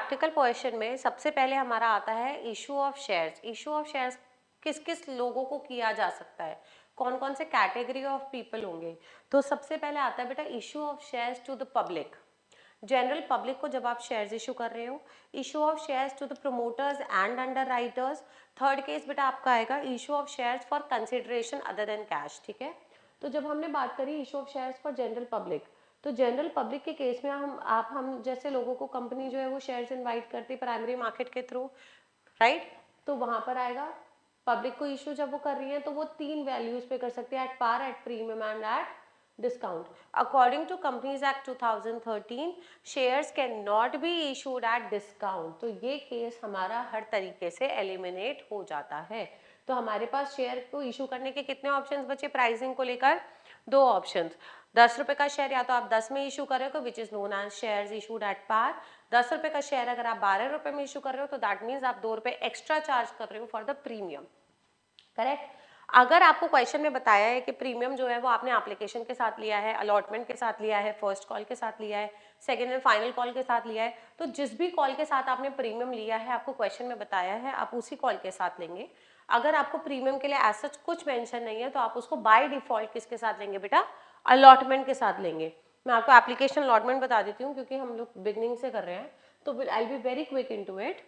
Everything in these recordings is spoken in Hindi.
प्रैक्टिकल क्वेश्चन में सबसे पहले हमारा आता है issue of shares. Issue of shares किस किस लोगों को किया जा सकता है, कौन कौन से कैटेगरी ऑफ पीपल होंगे। तो सबसे पहले आता है बेटा issue of shares to the public. General public को जब आप शेयर्स इशू कर रहे हो। Issue of shares to the promoters and underwriters. Third case बेटा आपका आएगा issue of shares for consideration other than cash. ठीक है, तो जब हमने बात करी issue of shares for general public, तो जनरल पब्लिक के केस में हम जैसे लोगों को कंपनी जो है वो शेयर्स इनवाइट करती है प्राइमरी मार्केट के थ्रू, राइट। तो वहां पर आएगा पब्लिक को इशू जब वो कर रही है तो वो 3 वैल्यूज पे कर सकती है, at par, at premium and at discount. According to companies act 2013 shares can not be issued at discount. तो ये केस हमारा हर तरीके से एलिमिनेट हो जाता है। तो हमारे पास शेयर को इशू करने के कितने ऑप्शंस बचे प्राइसिंग को लेकर? 2 ऑप्शंस। 10 रुपए का शेयर या तो आप 10 में इशू कर रहे हो which is known as shares issued at par. 10 रुपए का शेयर अगर आप 12 रुपए में इशू कर रहे हो तो दैट मीन्स आप 2 रुपए एक्स्ट्रा चार्ज कर रहे हो फॉर द प्रीमियम, करेक्ट। अगर आपको क्वेश्चन में बताया है कि प्रीमियम जो है वो आपने एप्लीकेशन के साथ लिया है, अलॉटमेंट के साथ लिया है, फर्स्ट कॉल के साथ लिया है, सेकेंड एंड फाइनल कॉल के साथ लिया है, तो जिस भी कॉल के साथ आपने प्रीमियम लिया है आपको क्वेश्चन में बताया है आप उसी कॉल के साथ लेंगे। अगर आपको प्रीमियम के लिए एज सच कुछ मेंशन नहीं है तो आप उसको बाय डिफॉल्ट किसके साथ लेंगे बेटा? अलॉटमेंट के साथ लेंगे। मैं आपको एप्लीकेशन अलॉटमेंट बता देती हूँ क्योंकि हम लोग बिगनिंग से कर रहे हैं, तो I will be very quick into it.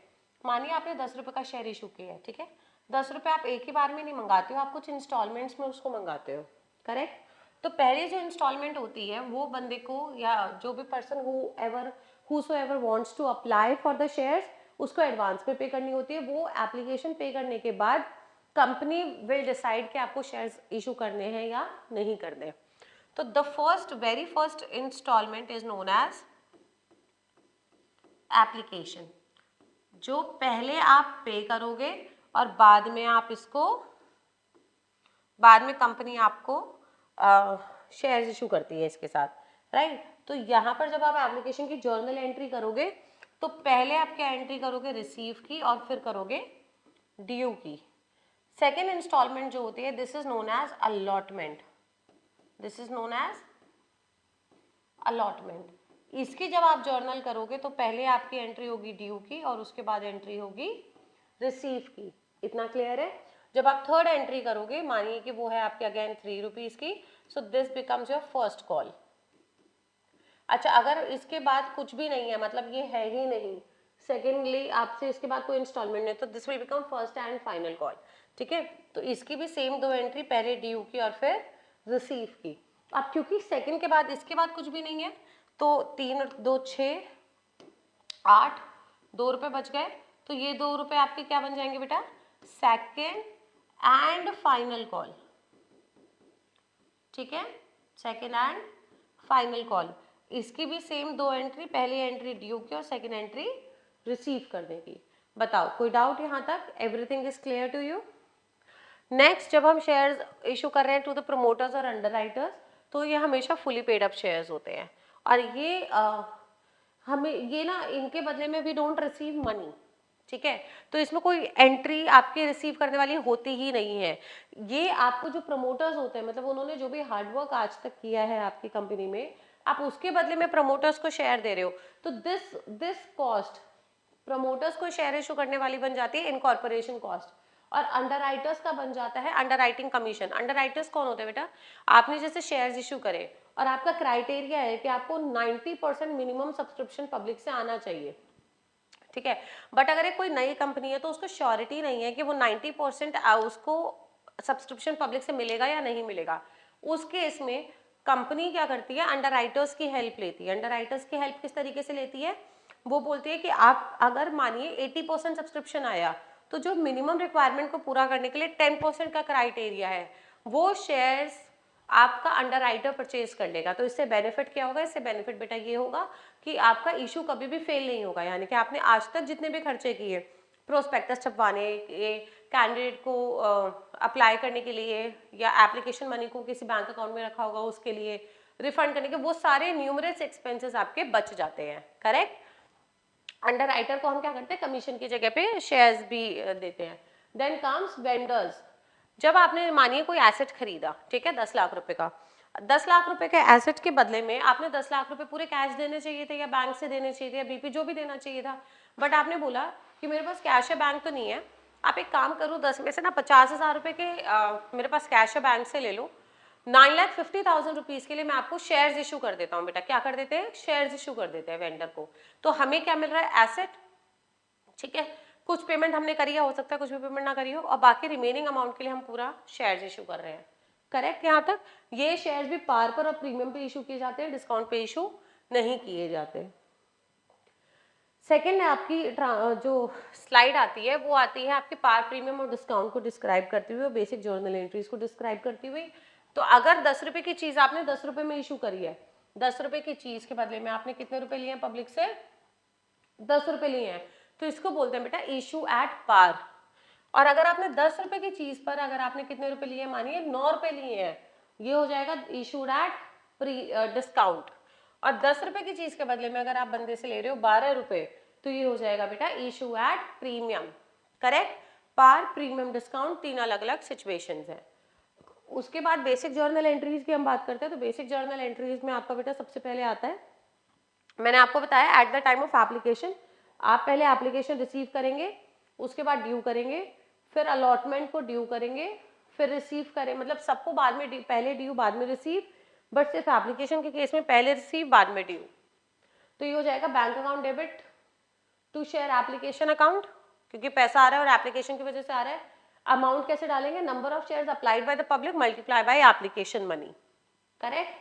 मानिए आपने 10 रुपए का शेयर इशू किया है, ठीक है। 10 रुपए आप एक ही बार में नहीं मंगाते हो, आप कुछ इंस्टॉलमेंट्स में उसको मंगाते हो, करेक्ट। तो पहले जो इंस्टॉलमेंट होती है वो बंदे को या जो भी person whosoever wants to apply for the shares उसको एडवांस पे करनी होती है। वो एप्लीकेशन पे करने के बाद कंपनी विल डिसाइड कि आपको शेयर्स इशू करने हैं या नहीं करने। तो the very first instalment is known as application, जो पहले आप पे करोगे और बाद में कंपनी आपको शेयर्स इशू करती है इसके साथ, राइट। तो यहाँ पर जब आप एप्लीकेशन की जर्नल एंट्री करोगे तो पहले आप क्या एंट्री करोगे? रिसीव की और फिर करोगे ड्यू की। सेकेंड इंस्टॉलमेंट जो होती है this is known as allotment, this is known as allotment. इसकी जब आप जर्नल करोगे तो पहले आपकी एंट्री होगी ड्यू की और उसके बाद एंट्री होगी रिसीव की। इतना क्लियर है? जब आप थर्ड एंट्री करोगे, मानिए कि वो है आपके अगेन 3 रुपीज की, so this becomes your first call. अच्छा, अगर इसके बाद कुछ भी नहीं है, मतलब ये है ही नहीं, सेकेंडली आपसे इसके बाद कोई इंस्टॉलमेंट नहीं, तो this will become first and final call, ठीक है। तो इसकी भी सेम 2 एंट्री, पहले ड्यू की और फिर रिसीव की। अब क्योंकि सेकेंड के बाद इसके बाद कुछ भी नहीं है तो 3 2 6 8 2 रुपए बच गए, तो ये 2 रुपए आपके क्या बन जाएंगे बेटा? सेकेंड एंड फाइनल कॉल, ठीक है, सेकेंड एंड फाइनल कॉल। इसकी भी सेम 2 एंट्री, पहली एंट्री ड्यू की और सेकेंड एंट्री रिसीव करने की। बताओ कोई डाउट यहाँ तक? Everything is clear to you? Next, जब हम शेयर्स इशू कर रहे हैं टू द प्रमोटर्स और अंडर राइटर्स, तो ये हमेशा फुली पेड अप शेयर्स होते हैं और ये हमें ये ना इनके बदले में वी डोंट रिसीव मनी, ठीक है। तो इसमें कोई एंट्री आपकी रिसीव करने वाली होती ही नहीं है। ये आपको जो प्रमोटर्स होते हैं, मतलब उन्होंने जो भी हार्डवर्क आज तक किया है आपकी कंपनी में, आप उसके बदले में प्रमोटर्स को शेयर दे रहे हो, तो दिस कॉस्ट प्रमोटर्स को शेयर इशू करने वाली बन जाती है इनकॉर्पोरेशन कॉस्ट, और अंडर राइटर्स का बन जाता है under writing commission. Under writers कौन होते हैं बेटा? आपने जैसे शेयर्स इशू करे और आपका क्राइटेरिया है कि आपको 90% मिनिमम सब्सक्रिप्शन पब्लिक से आना चाहिए, ठीक है। बट अगर एक कोई नई कंपनी है तो उसको श्योरिटी नहीं है कि वो 90% उसको सब्सक्रिप्शन पब्लिक से मिलेगा या नहीं मिलेगा। उस केस में कंपनी क्या करती है? अंडर राइटर्स की हेल्प लेती है। अंडर राइटर्स की हेल्प किस तरीके से लेती है? वो बोलती है कि आप अगर मानिए 80% सब्सक्रिप्शन आया तो जो मिनिमम रिक्वायरमेंट को पूरा करने के लिए 10% का क्राइटेरिया है, वो शेयर्स आपका अंडर राइटर परचेज कर लेगा। तो इससे बेनिफिट क्या होगा? इससे बेनिफिट बेटा ये होगा कि आपका इशू कभी भी फेल नहीं होगा, यानी कि आपने आज तक जितने भी खर्चे किए, प्रोस्पेक्टस छपवाने, ये कैंडिडेट को अप्लाई करने के लिए, या एप्लीकेशन मनी को किसी बैंक अकाउंट में रखा होगा उसके लिए रिफंड करने के, वो सारे न्यूमरस एक्सपेंसेस आपके बच जाते हैं, करेक्ट। अंडर राइटर को हम क्या करते हैं? कमीशन की जगह पे शेयर्स भी देते हैं। Then comes vendors. जब आपने मानिए कोई एसेट खरीदा, ठीक है, 10 लाख रुपए का, 10 लाख रुपए के एसेट के बदले में आपने 10 लाख रुपए पूरे कैश देने चाहिए थे या बैंक से देने चाहिए थे या बीपी जो भी देना चाहिए था, बट आपने बोला कि मेरे पास कैश है, बैंक तो नहीं है। आप एक काम करो, 10 में से ना 50,000 रुपए के मेरे पास कैश है, बैंक से ले लो। 9,50,000 रुपीज के लिए मैं आपको शेयर्स इशू कर देता हूँ बेटा। क्या कर देते हैं? शेयर्स इशू कर देते हैं वेंडर को। तो हमें क्या मिल रहा है? एसेट, ठीक है। कुछ पेमेंट हमने करी है, हो सकता है कुछ भी पेमेंट ना करी हो, और बाकी रिमेनिंग अमाउंट के लिए हम पूरा शेयर्स इशू कर रहे हैं। करेक्ट? यहाँ तक ये शेयर्स भी पार पर और प्रीमियम पे इशू किए जाते हैं, डिस्काउंट पे इशू नहीं किए जाते। सेकेंड आपकी जो स्लाइड आती है वो आती है आपके पार, प्रीमियम और डिस्काउंट को डिस्क्राइब करती हुई और बेसिक जर्नल एंट्रीज को डिस्क्राइब करती हुई। तो अगर 10 रुपए की चीज आपने 10 रुपए में इशू करी है, 10 रुपए की चीज के बदले में आपने कितने रुपए लिए हैं पब्लिक से? 10 रुपए लिए हैं, तो इसको बोलते हैं बेटा इशू एट पार। और अगर आपने 10 रुपए की चीज पर अगर आपने कितने रुपए लिए, मानिए 9 रुपए लिए हैं, ये हो जाएगा इशूड एट डिस्काउंट। और 10 रुपए की चीज के बदले में अगर आप बंदे से ले रहे हो 12 रुपए, तो ये हो जाएगा बेटा issue at premium. Correct? Par, premium, discount, तीन अलग अलग सिचुएशंस हैं। उसके बाद बेसिक जर्नल एंट्रीज की हम बात करते हैं। तो बेसिक जर्नल एंट्रीज में आपका बेटा सबसे पहले आता है, मैंने आपको बताया eight the time of application, आप पहले एप्लीकेशन रिसीव करेंगे, उसके बाद ड्यू करेंगे, फिर अलॉटमेंट को ड्यू करेंगे, फिर रिसीव करें, मतलब सबको बाद में पहले ड्यू बाद में रिसीव, बट सिर्फ एप्लीकेशन के केस में पहले रिसीव बाद में ड्यू। तो ये हो जाएगा bank account debit to share application account, क्योंकि पैसा आ रहा है और एप्लीकेशन की वजह से आ रहा है। अमाउंट कैसे डालेंगे? Number of shares applied by the public multiply by application money. Correct?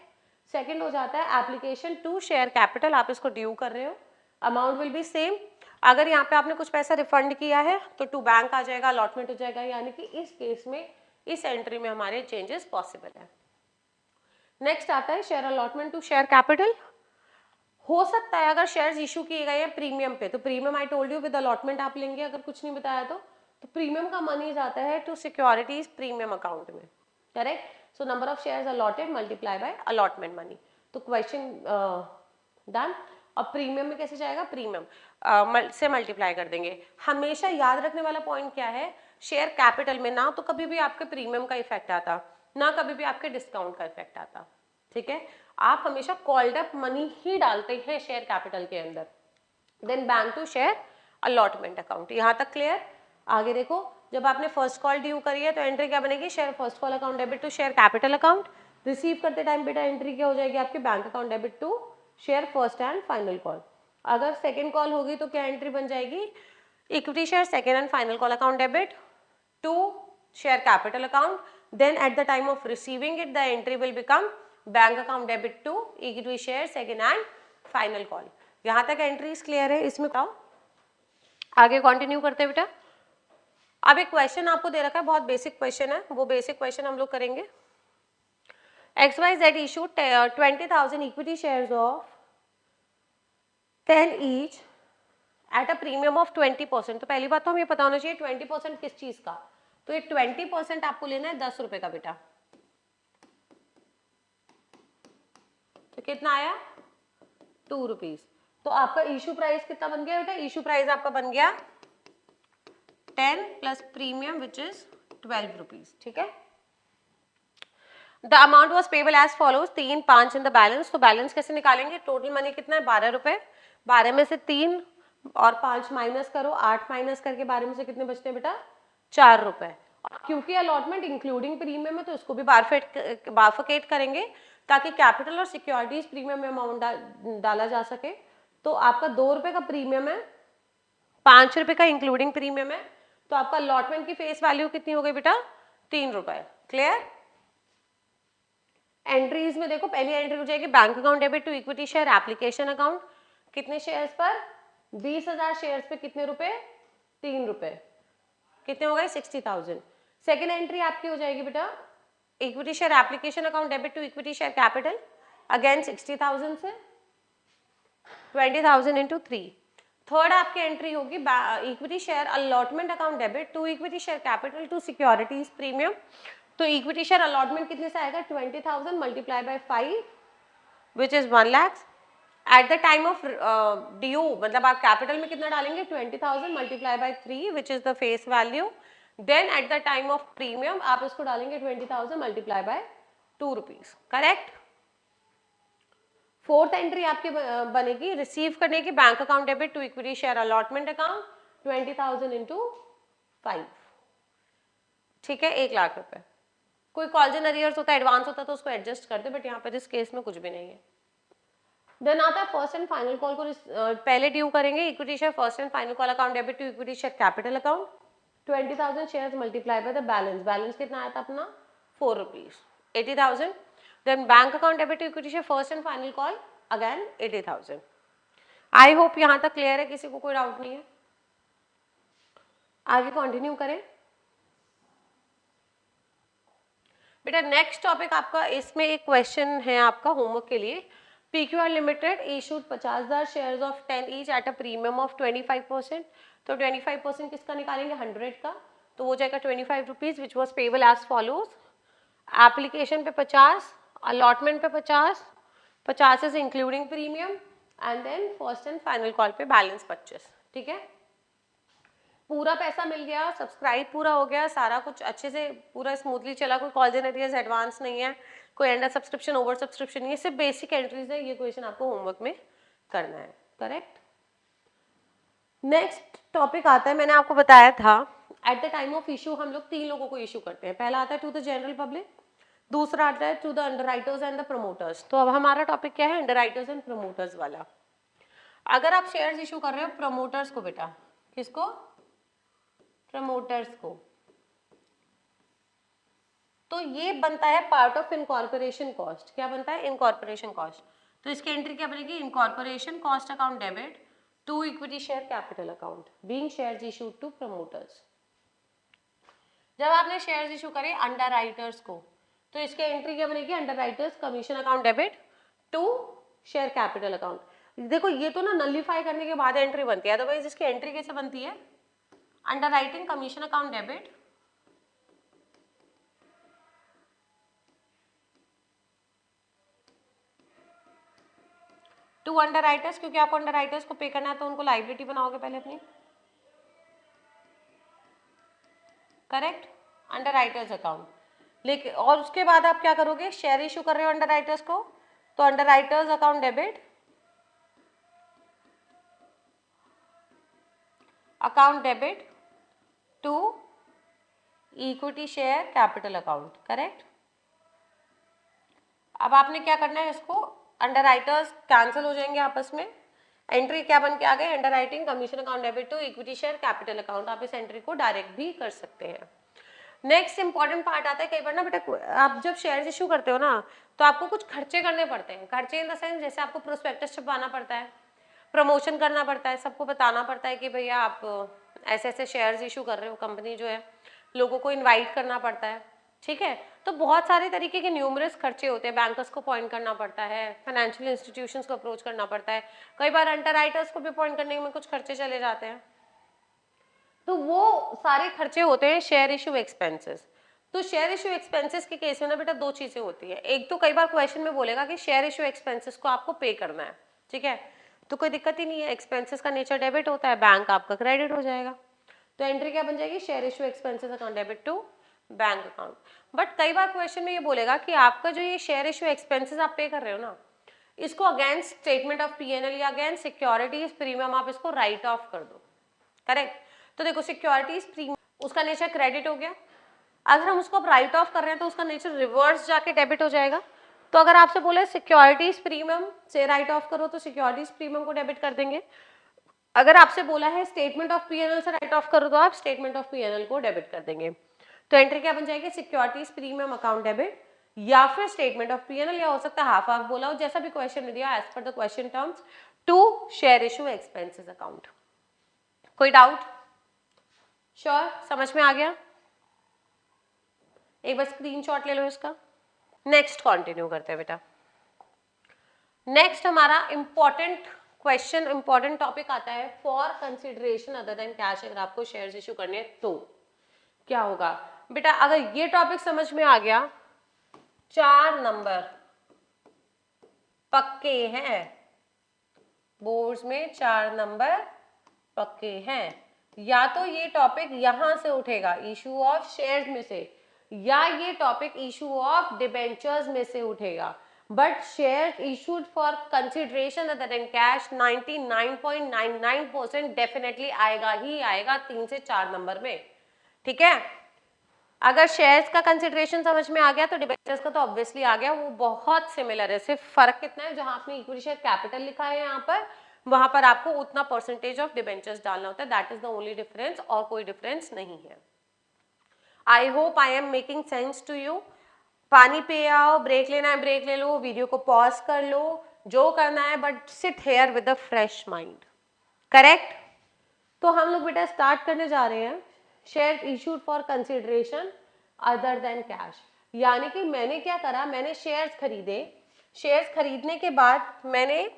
Second हो जाता है एप्लीकेशन टू शेयर कैपिटल, आप इसको ड्यू कर रहे हो, अमाउंट विल बी सेम। अगर यहाँ पे आपने कुछ पैसा रिफंड किया है तो टू बैंक आ जाएगा, अलॉटमेंट हो जाएगा, यानी कि इस केस में इस एंट्री में हमारे चेंजेस पॉसिबल है। नेक्स्ट आता है share allotment to share capital. हो सकता है अगर शेयर्स इशू किए गए हैं प्रीमियम पे, तो premium I told you with allotment आप लेंगे, अगर कुछ नहीं बताया तो प्रीमियम का मनी जाता है टू सिक्योरिटीज प्रीमियम अकाउंट में। Correct? So number of shares allotted multiply by allotment money. तो क्वेश्चन डन। अब प्रीमियम में कैसे जाएगा? प्रीमियम से मल्टीप्लाई कर देंगे। हमेशा याद रखने वाला पॉइंट क्या है? शेयर कैपिटल में ना तो कभी भी आपके प्रीमियम का इफेक्ट आता, ना कभी भी आपके डिस्काउंट का इफेक्ट आता। ठीक है? आप हमेशा कॉल्ड अप मनी ही डालते हैं शेयर कैपिटल के अंदर। Then bank to share allotment account. यहाँ तक क्लियर? आगे देखो, जब आपने फर्स्ट कॉल ड्यू करी है तो एंट्री क्या बनेगी? Share first call account debit to share capital account. Receive करते टाइम बेटा एंट्री क्या हो जाएगी आपकी? Bank account debit to share first and final call. अगर सेकेंड कॉल होगी तो क्या एंट्री बन जाएगी? Equity share second and final call account debit to share capital account. Then at the time of receiving it the entry will become bank account debit to equity share second and final call. यहाँ तक एंट्रीज क्लियर है? इसमें बताओ, आगे कंटिन्यू करते हैं बेटा। अब एक क्वेश्चन आपको दे रखा है, बहुत बेसिक क्वेश्चन है, वो बेसिक क्वेश्चन हम लोग करेंगे। XYZ issued 20,000 equity shares of 10 each at a premium of 20%। तो पहली बात तो हमें पता होना चाहिए 20% किस चीज का। तो ये 20% आपको लेना है 10 रुपए का बेटा। तो कितना आया? 2 रुपीज। तो आपका इशू प्राइस कितना बन गया बेटा? इशू प्राइस आपका बन गया 10 plus premium which is 12 rupees. ठीक है? The amount was payable as follows, 3 5 in the balance. तो बैलेंस कैसे निकालेंगे? टोटल मनी कितना है? 12 रुपए। 12 में से 3 और 5 माइनस करो, 8 माइनस करके 12 में से कितने बचते हैं बेटा? 4 रुपए। क्योंकि अलॉटमेंट इंक्लूडिंग प्रीमियम है तो इसको भी बारफिकेट करेंगे ताकि कैपिटल और सिक्योरिटीज प्रीमियम में अमाउंट डाला जा सके। तो आपका 2 रुपए का प्रीमियम है, 5 रुपए का इंक्लूडिंग प्रीमियम है, तो आपका अलॉटमेंट की फेस वैल्यू कितनी हो गई बेटा? 3 रुपए। क्लियर? एंट्रीज में देखो, पहली एंट्री हो जाएगी bank account debit to equity share application account. कितने शेयर्स पर? 20,000 शेयर्स पे कितने रुपए? 3 रुपए। कितने हो गए? 60,000। सेकेंड एंट्री आपकी हो जाएगी बेटा equity share application account debit to equity share capital, again 60,000 से 20,000 इंटू 3। थर्ड आपकी एंट्री होगी equity share allotment account debit to equity share capital to securities premium. तो इक्विटी शेयर अलॉटमेंट कितने से आएगा? 20,000 multiply by 5 which is 1 lakh. At the time of due, मतलब आप कैपिटल में कितना डालेंगे? 20,000 multiply by 3 which is the face value. Then at the time of premium आप इसको डालेंगे 20,000 multiply by ₹2, correct. Fourth entry आपकी बनेगी रिसीव करने की bank account debit to equity share allotment account 20,000 into 5, ठीक है, 1 लाख रुपए। कोई कॉल्स एंड अरियर्स होता है, एडवांस होता है तो उसको एडजस्ट कर दे, बट यहाँ पर इस केस में कुछ भी नहीं है। देन आता है फर्स्ट एंड फाइनल कॉल को पहले ड्यू करेंगे, equity share first and final call account debit to equity share capital account 20,000 shares multiply by the balance, balance कितना आया था अपना ₹4, 80,000। Then bank account debit to equity share first and final call again 80,000। I hope यहां तक क्लियर है, किसी को कोई डाउट नहीं है। आगे कंटिन्यू करें बेटा। नेक्स्ट टॉपिक आपका, इसमें एक क्वेश्चन है आपका होमवर्क के लिए। PQR limited issued 50,000 shares of 10 each at a premium of 25%। तो 25% किसका निकालेंगे, 100 का, तो वो जाएगा ₹25 which was payable as follows. Application पे 50, अलॉटमेंट पे 50, 50 is including premium, and then first and final call पे बैलेंस 25, ठीक है। पूरा पैसा मिल गया, सब्सक्राइब पूरा हो गया, सारा कुछ अच्छे से पूरा स्मूथली चला, कोई कॉल्स एंड अरियर्स एडवांस नहीं है, कोई अंडर सब्सक्रिप्शन ओवर सब्सक्रिप्शन नहीं है, सिर्फ बेसिक एंट्रीज है। ये क्वेश्चन आपको होमवर्क में करना है, करेक्ट। नेक्स्ट टॉपिक आता है, मैंने आपको बताया था eight the time of issue हम लोग 3 लोगों को इशू करते हैं। पहला आता है टू द जनरल पब्लिक, दूसरा आता है to the underwriters and the promoters. तो अब हमारा टॉपिक क्या है, अंडरराइटर्स एंड प्रमोटर्स वाला। अगर आप शेयर्स इशू कर रहे हो प्रमोटर्स को, बेटा किसको, प्रमोटर्स को, तो ये बनता है पार्ट ऑफ इनकॉर्पोरेशन कॉस्ट। क्या बनता है, इनकॉर्पोरेशन कॉस्ट। तो इसकी एंट्री क्या बनेगी, incorporation cost account debit to equity share capital account being shares issued to promoters. जब आपने शेयर्स इशू करे अंडरराइटर्स को, तो इसके एंट्री क्या बनेगी, underwriters commission account debit to share capital account. देखो ये तो ना नलिफाई करने के बाद एंट्री बनती है, अदरवाइज इसकी एंट्री कैसे बनती है, underwriting commission account debit to underwriters, क्योंकि आपको अंडरराइटर्स को पे करना है तो उनको लाइबिलिटी बनाओगे पहले अपनी, करेक्ट, अंडरराइटर्स अकाउंट। लेकिन और उसके बाद आप क्या करोगे, शेयर इशू कर रहे हो अंडरराइटर्स को, तो underwriters account debit account debit to equity share capital account, correct. अब आपने क्या करना है, इसको अंडरराइटर्स कैंसिल हो जाएंगे आपस में, एंट्री क्या बन के आ गए, underwriting commission account debit to equity share capital account. आप इस एंट्री को डायरेक्ट भी कर सकते हैं। नेक्स्ट इंपॉर्टेंट पार्ट आता है, कई बार ना बेटा आप जब शेयर्स इशू करते हो ना, तो आपको कुछ खर्चे करने पड़ते हैं। खर्चे इन द सेंस, जैसे आपको प्रोस्पेक्टस छपवाना पड़ता है, प्रमोशन करना पड़ता है, सबको बताना पड़ता है कि भैया आप ऐसे ऐसे शेयर्स इशू कर रहे हो, कंपनी जो है, लोगों को इन्वाइट करना पड़ता है, ठीक है। तो बहुत सारे तरीके के न्यूमरस खर्चे होते हैं, बैंकर्स को अपॉइंट करना पड़ता है, फाइनेंशियल इंस्टीट्यूशंस को अप्रोच करना पड़ता है, कई बार अंडरराइटर्स को भी अपॉइंट करने में कुछ खर्चे चले जाते हैं। तो वो सारे खर्चे होते हैं शेयर इशू एक्सपेंसेस। तो शेयर इशू एक्सपेंसेस के केस में ना बेटा 2 चीजें होती है। एक तो कई बार क्वेश्चन में बोलेगा कि शेयर इशू एक्सपेंसेस को आपको पे करना है, ठीक है, तो कोई दिक्कत ही नहीं है, एक्सपेंसेस का नेचर डेबिट होता है, बैंक आपका क्रेडिट हो जाएगा। तो एंट्री क्या बन जाएगी, share issue expenses account debit to bank account. But कई बार क्वेश्चन में ये बोलेगा कि आपका जो ये शेयर इशू एक्सपेंसेस आप पे कर रहे हो ना, इसको अगेंस्ट स्टेटमेंट ऑफ पीएनएल या अगेंस्ट सिक्योरिटीज प्रीमियम आप इसको राइट ऑफ कर दो, करेक्ट। तो देखो सिक्योरिटीज प्रीमियम, उसका नेचर क्रेडिट हो गया, अगर हम उसको राइट ऑफ कर रहे हैं तो उसका नेचर रिवर्स जाके डेबिट हो जाएगा। तो अगर आपसे बोले सिक्योरिटीज प्रीमियम से राइट ऑफ करो, तो सिक्योरिटीज प्रीमियम को डेबिट कर देंगे। अगर आपसे बोला है स्टेटमेंट ऑफ पीएनएल से राइट ऑफ करो, तो आप स्टेटमेंट ऑफ पीएनएल को डेबिट कर देंगे। तो एंट्री क्या बन जाएगी, सिक्योरिटीज प्रीमियम अकाउंट डेबिट या फिर स्टेटमेंट ऑफ पीएनएल, या हो सकता है हाफ हाफ बोला हो, जैसा भी क्वेश्चन में दिया as per the question terms, to share issue expenses account. कोई डाउट, श्योर, समझ में आ गया? एक बार स्क्रीनशॉट ले लो इसका। नेक्स्ट कंटिन्यू करते हैं बेटा। नेक्स्ट हमारा इंपॉर्टेंट क्वेश्चन, इंपॉर्टेंट टॉपिक आता है for consideration other than cash. अगर आपको शेयर्स इशू करने हैं तो क्या होगा बेटा, अगर ये टॉपिक समझ में आ गया, 4 नंबर पक्के हैं बोर्ड्स में, 4 नंबर पक्के हैं। या तो ये टॉपिक यहां से उठेगा इशू ऑफ शेयर्स में से, या ये टॉपिक इशू ऑफ डिबेंचर्स में से उठेगा, but share issued for consideration other than cash 99.99% definitely आएगा ही आएगा 3 से 4 नंबर में, ठीक है। अगर शेयर्स का कंसिडरेशन समझ में आ गया तो डिबेंचर्स का तो ऑब्वियसली आ गया, वो बहुत सिमिलर है, सिर्फ फर्क कितना है, जहां आपने इक्विटी शेयर कैपिटल लिखा है यहाँ पर, वहां पर आपको उतना परसेंटेज ऑफ डिबेंचर्स डालना होता है, that is the only difference, और कोई डिफरेंस नहीं है। I hope I am making sense to you. पानी पे आओ, ब्रेक लेना है ब्रेक ले लो, वीडियो को पॉज कर लो, जो करना है, but sit here with a fresh mind, correct. तो हम लोग बेटा स्टार्ट करने जा रहे हैं share issued for consideration other than cash, यानी कि मैंने क्या करा, मैंने शेयर्स खरीदे, शेयर्स खरीदने के बाद मैंने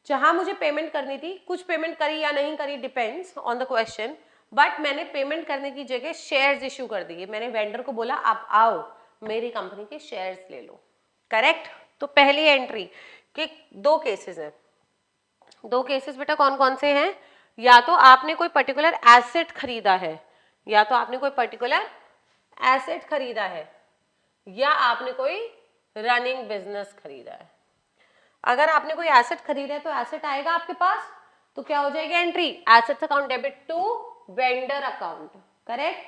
जहां मुझे पेमेंट करनी थी, कुछ पेमेंट करी या नहीं करी depends on the question, but मैंने पेमेंट करने की जगह शेयर्स इशू कर दिए, मैंने वेंडर को बोला आप आओ मेरी कंपनी के शेयर्स ले लो, करेक्ट। तो पहली एंट्री के दो केसेस हैं, दो केसेस बेटा कौन कौन से हैं, या तो आपने कोई पर्टिकुलर एसेट खरीदा है, या तो आपने कोई पर्टिकुलर एसेट खरीदा है, या आपने कोई रनिंग बिजनेस खरीदा है। अगर आपने कोई एसेट खरीदा है तो एसेट आएगा आपके पास, तो क्या हो जाएगी entry, assets account debit to vendor account, correct.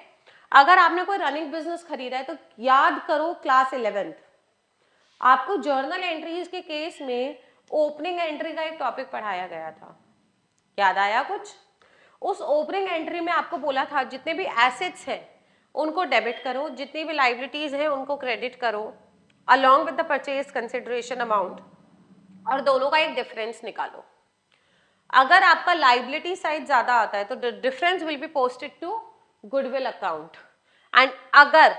अगर आपने कोई रनिंग बिजनेस खरीदा है तो याद करो क्लास 11th आपको जर्नल एंट्रीज के केस में ओपनिंग एंट्री का एक टॉपिक पढ़ाया गया था, याद आया कुछ। उस ओपनिंग एंट्री में आपको बोला था जितने भी एसेट्स हैं उनको डेबिट करो, जितनी भी लाइबिलिटीज हैं उनको क्रेडिट करो along with the purchase consideration amount, और दोनों का एक डिफरेंस निकालो। अगर आपका लाइबिलिटी साइड ज्यादा आता है तो difference will be posted to goodwill account, and अगर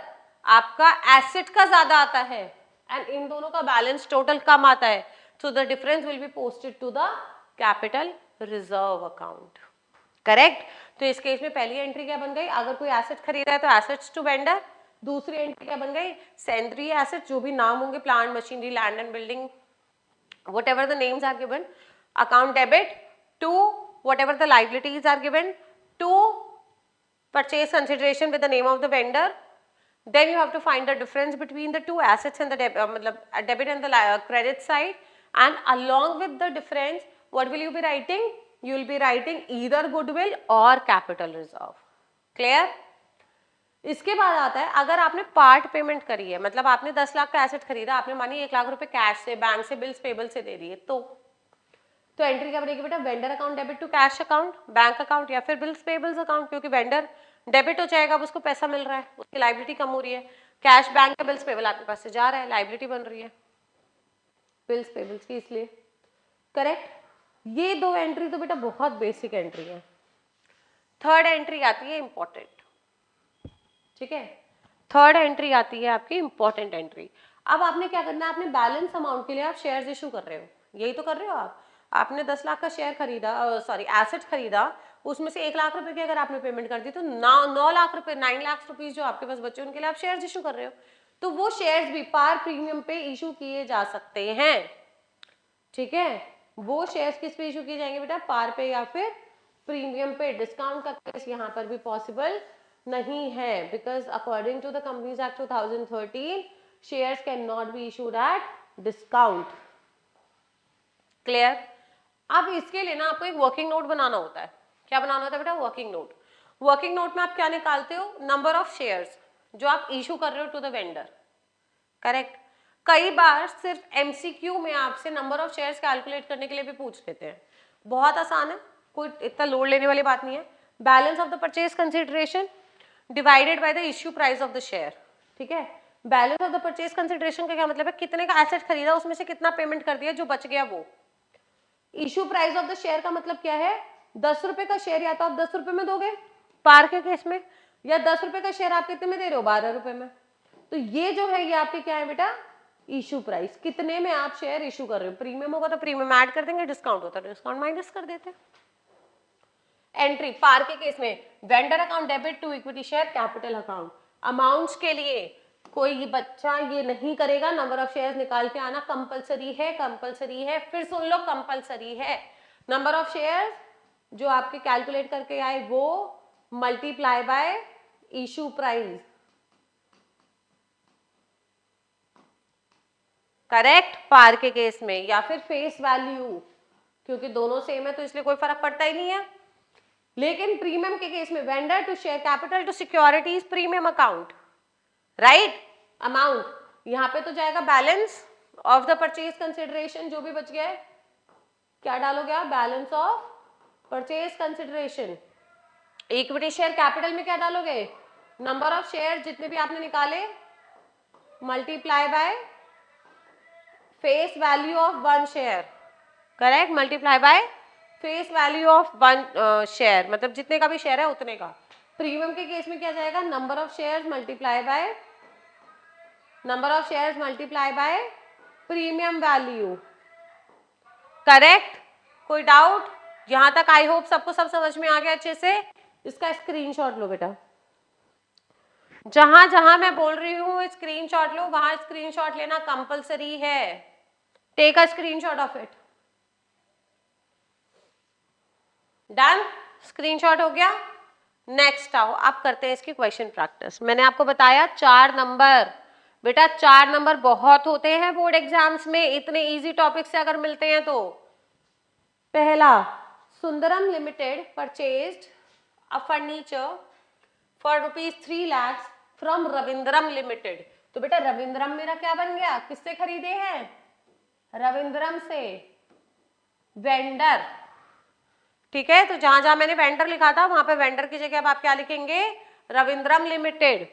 आपका एसेट का ज्यादा आता है एंड इन दोनों का बैलेंस टोटल कम आता है तो the difference will be posted to the capital reserve account, correct. तो इस केस में पहली एंट्री क्या बन गई, अगर कोई एसेट खरीदा है तो एसेट्स टू वेंडर, दूसरी एंट्री क्या बन गई, सेंड्री एसेट, जो भी नाम होंगे, plant machinery land and building, whatever the names are given, account debit to whatever the liabilities are given to purchase consideration with the name of the vendor, then you have to find the difference between the two assets and the debit and the credit side, and along with the difference what will you be writing, you will be writing either goodwill or capital reserve, clear। इसके बाद आता है अगर आपने पार्ट पेमेंट करी है, मतलब आपने 10 लाख का एसेट खरीदा, आपने मानी 1 लाख रुपए कैश से, बैंक से, बिल्स पेबल से दे दिए, तो एंट्री क्या बनेगी बेटा, vendor account debit to cash account, bank account या फिर बिल्स पेबल्स अकाउंट, क्योंकि वेंडर डेबिट हो जाएगा, अब उसको पैसा मिल रहा है, उसकी लाइबिलिटी कम हो रही है, कैश बैंक का बिल्स पेबल आपके पास से जा रहा है, लाइबिलिटी बन रही है बिल्स पेबल्स की, इसलिए, करेक्ट। ये दो एंट्री तो बेटा बहुत बेसिक एंट्री है। थर्ड एंट्री आती है इंपॉर्टेंट, ठीक है, थर्ड एंट्री आती है आपकी इंपॉर्टेंट एंट्री। अब आपने क्या करना है, आपने बैलेंस अमाउंट के लिए आप शेयर्स इशू कर रहे हो, यही तो कर रहे हो आप। आपने 10 लाख का शेयर खरीदा, सॉरी एसेट खरीदा, उसमें से 1 लाख रुपए की अगर आपने पेमेंट कर दी तो 9 लाख रुपए, 9 लाख रुपीज जो आपके पास बचे उनके लिए आप शेयर्स इशू कर रहे हो, तो वो शेयर्स भी पार प्रीमियम पे इशू किए जा सकते हैं, ठीक है। वो शेयर्स किस पे इशू किए जाएंगे बेटा, पार पे या फिर प्रीमियम पे। डिस्काउंट का केस यहाँ पर भी पॉसिबल नहीं है, because according to the companies act 2013 shares can not be issued at discount, clear. अब इसके लिए ना आपको एक वर्किंग नोट बनाना होता है। क्या बनाना होता है बेटा, वर्किंग नोट। वर्किंग नोट में आप क्या निकालते हो, नंबर ऑफ शेयर्स जो आप इशू कर रहे हो टू द वेंडर, करेक्ट। कई बार सिर्फ एमसीक्यू में आपसे नंबर ऑफ शेयर्स कैलकुलेट करने के लिए भी पूछ लेते हैं, बहुत आसान है, कोई इतना लोड लेने वाली बात नहीं है। Balance of the purchase consideration divided by the issue price of the share, ठीक है। Balance of the purchase consideration का क्या मतलब है, कितने का एसेट खरीदा उसमें से कितना पेमेंट कर दिया, जो बच गया वो। Issue price of the share का मतलब क्या है, 10 रुपए का शेयर या तो आप 10 रुपए में दोगे पार के केस में, या 10 रुपए का शेयर आप कितने में दे रहे हो, 12 रुपए में। तो ये जो है ये आपके क्या है बेटा, इशू प्राइस, कितने में आप शेयर इशू कर रहे हो। प्रीमियम होगा तो प्रीमियम ऐड कर देंगे, डिस्काउंट होता है डिस्काउंट माइनस कर देते हैं। एंट्री पार के केस में vendor account debit to equity share capital account. Amounts के लिए कोई बच्चा ये नहीं करेगा, नंबर ऑफ शेयर्स निकाल के आना कंपलसरी है, कंपलसरी है, फिर सुन लो कंपलसरी है। नंबर ऑफ शेयर्स जो आपके कैलकुलेट करके आए वो multiply by issue price, correct, par के केस में, या फिर फेस वैल्यू, क्योंकि दोनों सेम है तो इसलिए कोई फर्क पड़ता ही नहीं है। लेकिन प्रीमियम के केस में vendor to share capital to securities premium account, right, amount, यहाँ पे तो जाएगा balance of the purchase consideration, जो भी बच गया है क्या डालोगे आप, balance of purchase consideration. Equity share capital में क्या डालोगे, नंबर ऑफ शेयर जितने भी आपने निकाले multiply by face value of one share, correct, multiply by face value of one share, मतलब जितने का भी शेयर है उतने का। प्रीमियम के केस में क्या जाएगा, number of shares multiply bye premium value, correct. कोई डाउट यहां तक? आई होप सबको सब समझ में आ गया अच्छे से। इसका स्क्रीनशॉट लो बेटा, जहां जहां मैं बोल रही हूँ स्क्रीनशॉट लो, वहां स्क्रीनशॉट लेना कंपलसरी है। Take a screenshot of it. Done, screenshot हो गया। नेक्स्ट आओ, आप करते हैं इसकी क्वेश्चन प्रैक्टिस। मैंने आपको बताया 4 नंबर, बेटा 4 नंबर बहुत होते हैं बोर्ड एग्जाम्स में, इतने इजी टॉपिक से अगर मिलते हैं तो। पहला, Sundaram limited purchased a furniture for ₹3 lakhs from Ravindram limited. तो बेटा रविंद्रम मेरा क्या बन गया, किससे खरीदे हैं, रविंद्रम से, वेंडर, ठीक है। तो जहां जहां मैंने वेंडर लिखा था वहां पे वेंडर की जगह अब आप क्या लिखेंगे, Ravindram limited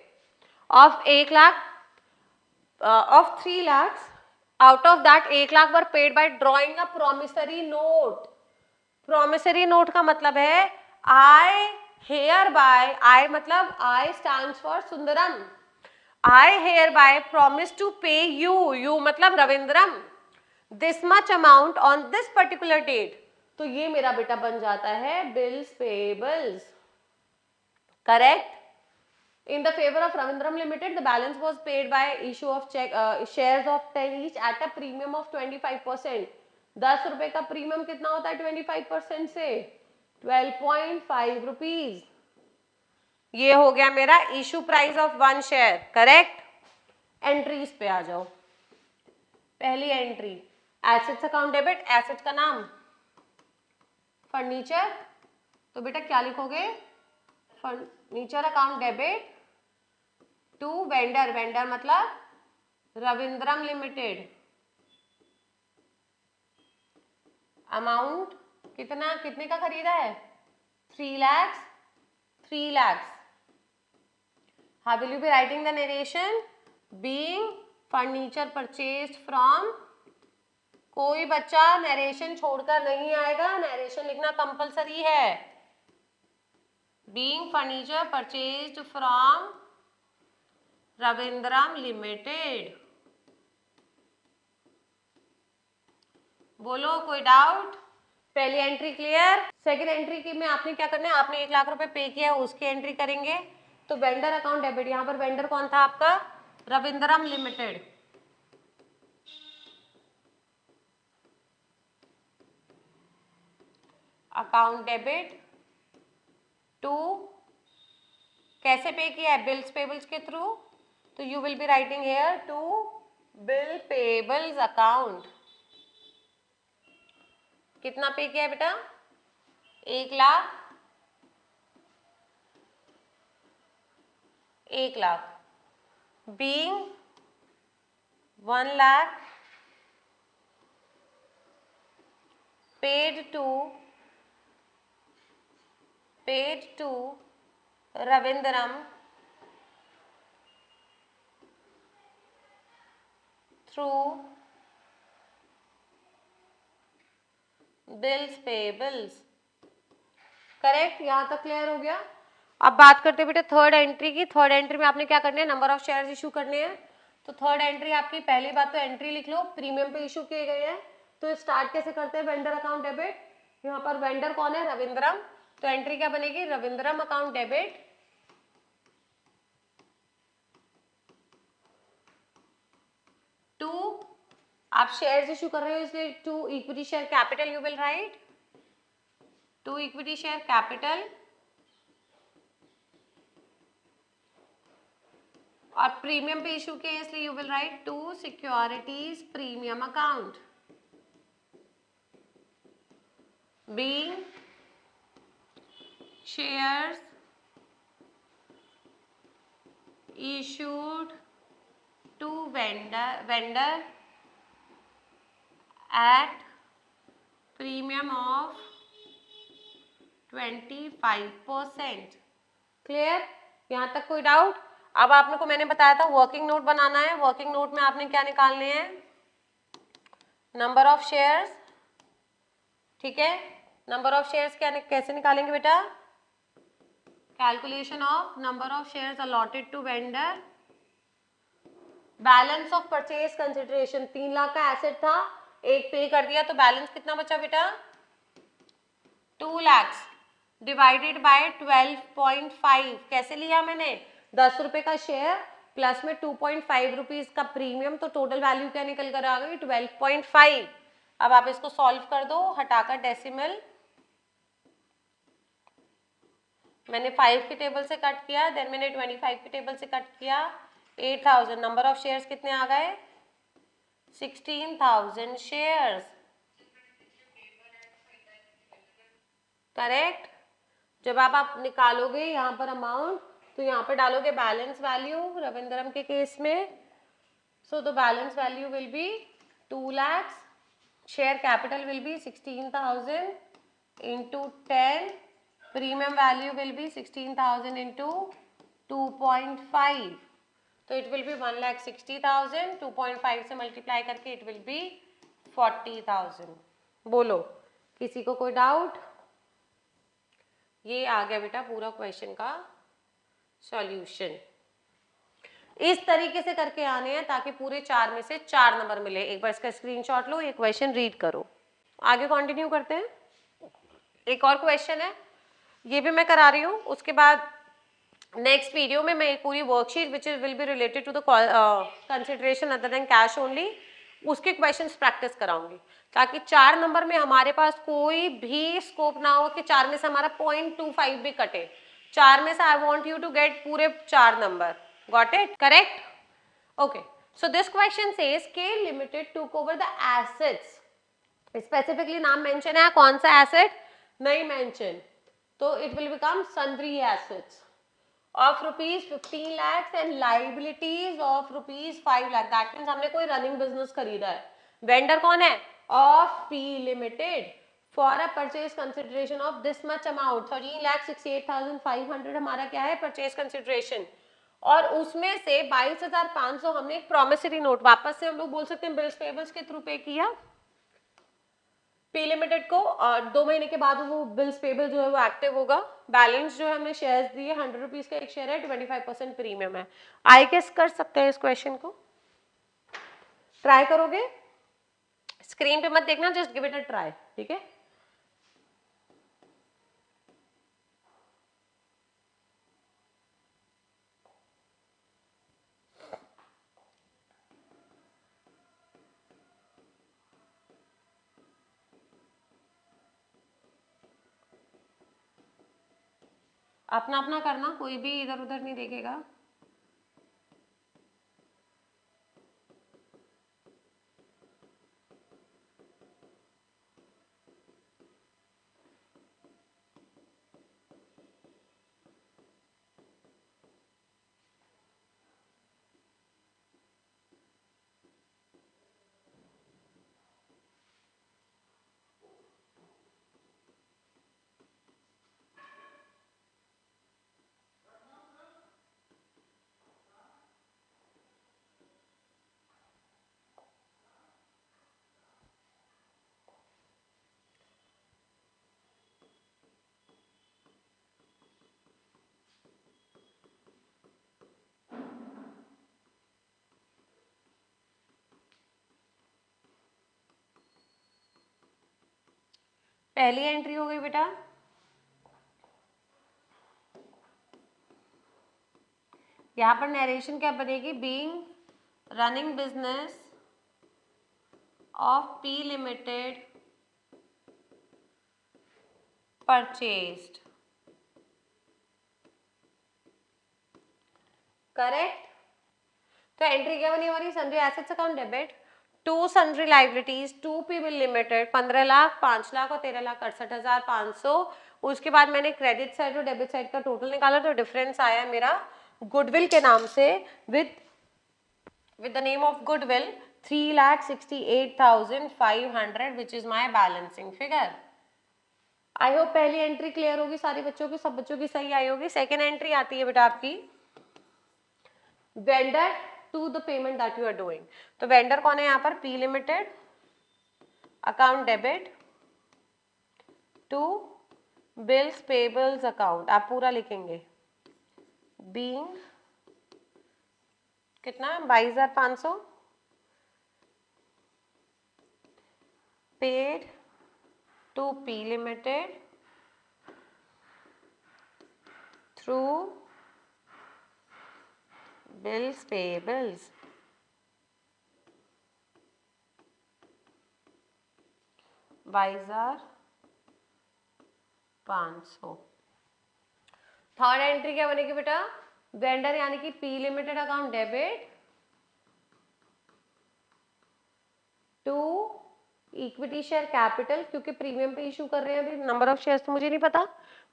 of 1 lakh of 3 lakhs, out of that 1 lakh were paid by drawing a promissory note. Promissory note का मतलब है आई हेयर बाय, आई मतलब I stands for Sundaram, I hereby promise to pay you, you मतलब Ravindram, this much amount on this particular date. तो ये मेरा बेटा बन जाता है bills payables, correct. In the favor of Ravindram Limited, the balance was paid by issue of check shares of 10 each at a premium of 25%. 10 रुपए का प्रीमियम कितना होता है 25% से, 12.5 रुपीज। ये हो गया मेरा issue price of 1 share, correct. Entries पे आ जाओ। पहली entry, assets account debit, asset का नाम फर्नीचर, तो बेटा क्या लिखोगे, furniture account debit to vendor, vendor मतलब रविंद्रम लिमिटेड, अमाउंट कितना, कितने का खरीदा है, 3 lakhs, 3 lakhs। How will you be writing the narration, being furniture purchased from, कोई बच्चा नरेशन छोड़कर नहीं आएगा, नरेशन लिखना कंपलसरी है। Being furniture purchased from Ravindram limited, बोलो कोई डाउट? पहली एंट्री क्लियर। सेकंड एंट्री की में आपने क्या करना है, आपने 1 लाख रुपए पे किया है उसकी एंट्री करेंगे। तो वेंडर अकाउंट डेबिट, यहाँ पर वेंडर कौन था आपका, Ravindram limited, account debit to, कैसे पे किया है, बिल्स पेबल्स के थ्रू, तो you will be writing here to bill payables account. कितना पे किया है बेटा, 1 lakh, 1 lakh, being 1 lakh paid to Ravindram through bills payables, correct. यहां तक क्लियर हो गया। अब बात करते हैं बेटा थर्ड एंट्री की। थर्ड एंट्री में आपने क्या करना है, नंबर ऑफ शेयर्स इशू करने हैं। तो थर्ड एंट्री आपकी, पहली बात तो एंट्री लिख लो, प्रीमियम पे इशू किए गए हैं। तो स्टार्ट कैसे करते हैं, वेंडर अकाउंट डेबिट, यहाँ पर वेंडर कौन है, रविंद्रम, तो एंट्री क्या बनेगी, रविंद्रम अकाउंट डेबिट टू, आप शेयर्स इशू कर रहे हो इसलिए to equity share capital you will write, to equity share capital और प्रीमियम पे इशू किया इसलिए you will write to securities premium account being shares issued to vendor at premium of 25%. Clear? यहाँ तक कोई डाउट? अब आपने को मैंने बताया था वर्किंग नोट बनाना है. वर्किंग नोट में आपने क्या निकालने हैं? Number of shares. ठीक है, नंबर ऑफ शेयर्स क्या कैसे निकालेंगे बेटा? Calculation of number of shares allotted to vendor. Balance of purchase consideration 3 lakh का एसेट था, एक पे कर दिया तो बैलेंस कितना बचा बेटा? 2 लाख डिवाइडेड बाय 12.5. कैसे लिया मैंने? 10 रुपए का शेयर प्लस में 2.5 रुपीज का प्रीमियम, तो टोटल वैल्यू क्या निकल कर आ गई? 12.5. अब आप इसको सॉल्व कर दो, हटाकर डेसिमल. मैंने 5 के टेबल से कट किया, देन मैंने 25 के टेबल से कट किया. 8,000. नंबर ऑफ शेयर्स कितने आ गए? 16,000 शेयर्स. करेक्ट. जब आप निकालोगे यहाँ पर अमाउंट, तो यहाँ पर डालोगे बैलेंस वैल्यू रविंद्रम के केस में. So the balance value will be 2 lakhs. Share capital will be 16,000 into 10. Premium value will be 16,000 into 2.5. तो इट विल बी 1,60,000. 2.5 से मल्टीप्लाई करके इट विल बी 40,000. बोलो, किसी को कोई डाउट? ये आ गया बेटा पूरा क्वेश्चन का सॉल्यूशन. इस तरीके से करके आने हैं ताकि पूरे 4 में से 4 नंबर मिले. एक बार इसका स्क्रीनशॉट लो, ये क्वेश्चन रीड करो. आगे कंटिन्यू करते हैं. एक और क्वेश्चन है, ये भी मैं करा रही हूँ. उसके बाद नेक्स्ट वीडियो में मैं एक पूरी worksheet which will be related to the consideration other than cash only, उसके क्वेश्चंस प्रैक्टिस कराऊंगी ताकि 4 नंबर में हमारे पास कोई भी स्कोप ना हो कि 4 में से हमारा 0.25 भी कटे. 4 में से I want you to get पूरे 4 number. Got it? Correct? Okay. So this question says K limited took over the assets. Specifically नाम मेंशन है, कौन सा एसेट नहीं मेंशन, तो it will become sundry assets of rupees 15 lakhs and liabilities of rupees 5 lakh. That means हमने कोई रनिंग बिजनेस खरीदा है. वेंडर कौन है? Of P limited. For a purchase consideration of this much amount 13,68,500 हमारा क्या है? Purchase consideration. और उसमें से 22,500 हमने एक प्रोमिसरी नोट, वापस से हम लोग बोल सकते हैं बिल्स पेबल्स के थ्रू पे किया पी लिमिटेड को, और 2 महीने के बाद वो बिल्स पेबल जो है वो एक्टिव होगा. बैलेंस जो है हमने शेयर्स दिए, 100 रुपीज का एक शेयर है, 25% प्रीमियम है. आई गेस कर सकते हैं इस क्वेश्चन को? ट्राई करोगे? स्क्रीन पे मत देखना, just give it a try. ठीक है? अपना अपना करना, कोई भी इधर उधर नहीं देखेगा. पहली एंट्री हो गई बेटा. यहाँ पर नरेशन क्या बनेगी? Being running business of P limited purchased. Correct? तो एंट्री क्या बनी हमारी, sundry assets account debit to sundry liabilities to people limited 15 lakh, 5 lakh और 13,68,500। उसके बाद मैंने क्रेडिट साइड और डेबिट साइड का टोटल निकाला तो डिफरेंस आया मेरा गुडविल के नाम से with the name of goodwill 3,68,500 which is my balancing figure. I hope पहली एंट्री क्लियर होगी सारे बच्चों की, सब बच्चों की सही आई होगी। सेकेंड एंट्री आती है बेटा आपकी vendor to the payment that you are doing. तो वेंडर कौन है यहाँ पर, P limited account debit to bills payables account, आप पूरा लिखेंगे बीइंग कितना 22,500 paid to P limited through bills payables बाईजार 500। थर्ड एंट्री क्या बनेगी बेटा, वेंडर यानी कि P limited account debit to equity share capital, क्योंकि प्रीमियम पे इशू कर रहे हैं, अभी नंबर ऑफ शेयर्स तो मुझे नहीं पता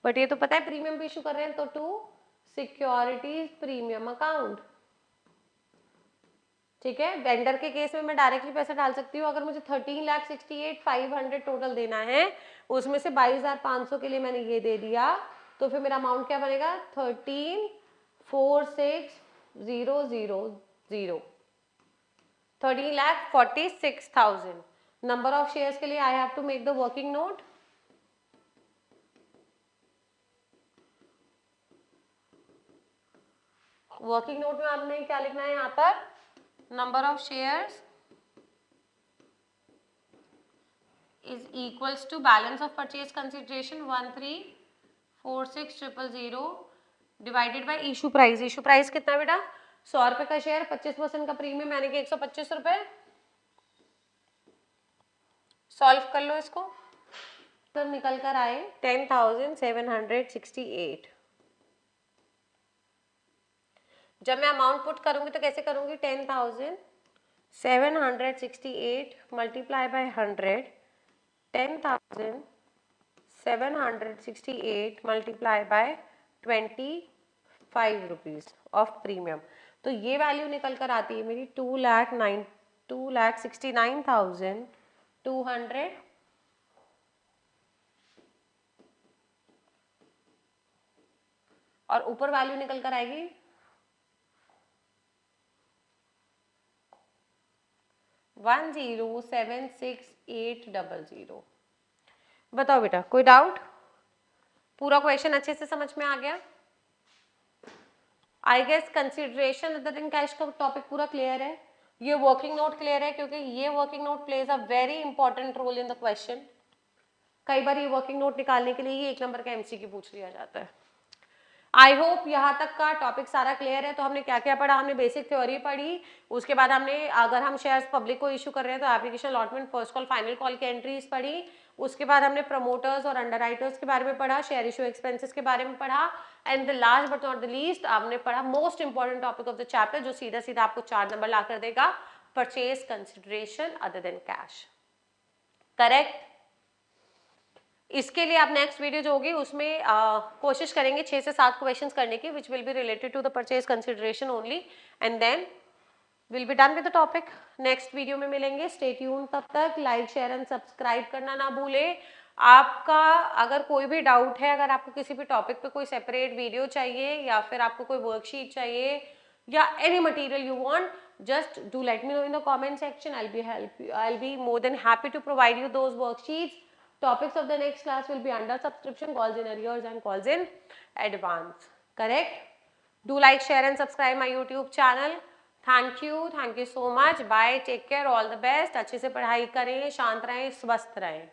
बट ये तो पता है प्रीमियम पे इशू कर रहे हैं, तो टू सिक्योरिटीज प्रीमियम अकाउंट। ठीक है, वेंडर के केस में मैं डायरेक्टली पैसा डाल सकती हूँ। अगर मुझे 13,68,500 टोटल देना है, उसमें से 22,500 के लिए मैंने ये दे दिया, तो फिर मेरा अमाउंट क्या बनेगा 13,46,000 13,46,000। नंबर ऑफ शेयर्स के लिए I have to make the working note. Working note में आपने क्या लिखना है यहाँ पर, number of shares is equals to balance of purchase consideration 13,46,000 divided by issue price। issue price कितना बेटा 100 रुपए का शेयर, 25% का प्रीमियम यानी कि 125 रुपए। सॉल्व कर लो इसको, तो निकल कर आए 10,768। जब मैं अमाउंट पुट करूंगी तो कैसे करूंगी, 10,768 multiply by 100, 10,768 multiply by 25 rupees of premium. तो ये वैल्यू निकल कर आती है मेरी 2,69,200 और ऊपर वैल्यू निकल कर आएगी 1,076,800। बताओ बेटा कोई डाउट, पूरा क्वेश्चन अच्छे से समझ में आ गया। I guess consideration other than cash का टॉपिक पूरा क्लियर है। ये वर्किंग नोट क्लियर है, क्योंकि ये working note plays a very important role in the question. कई बार ये वर्किंग नोट निकालने के लिए ही 1 नंबर का एमसीक्यू पूछ लिया जाता है। आई होप यहाँ तक का टॉपिक सारा क्लियर है। तो हमने क्या क्या पढ़ा, हमने बेसिक थ्योरी पढ़ी, उसके बाद हमने अगर हम शेयर्स पब्लिक को इशू कर रहे हैं तो application allotment, first call, final call की एंट्रीज पढ़ी। उसके बाद हमने प्रमोटर्स और अंडरराइटर्स के बारे में पढ़ा, शेयर इशू एक्सपेंसेस के बारे में पढ़ा, and the last but not the least आपने पढ़ा most important topic of the chapter, जो सीधा सीधा आपको 4 नंबर ला कर देगा, purchase consideration other than cash. Correct. इसके लिए आप नेक्स्ट वीडियो जो होगी उसमें कोशिश करेंगे 6 से 7 क्वेश्चंस करने की, which will be related to the purchase consideration only, and then will be done with the topic. Next video में मिलेंगे, स्टे ट्यून। तब तक लाइक शेयर एंड सब्सक्राइब करना ना भूलें। आपका अगर कोई भी डाउट है, अगर आपको किसी भी टॉपिक पे कोई सेपरेट वीडियो चाहिए या फिर आपको कोई वर्कशीट चाहिए या any material you want, just do let me know in the comment section. I'll be more than happy to provide you those worksheets. Topics of the next class will be under subscription, calls in arrears and calls in advance. Correct? Do like, share and subscribe my YouTube channel. Thank you so much. Bye. Take care. All the best. अच्छे से पढ़ाई करें, शांत रहें, स्वस्थ रहें.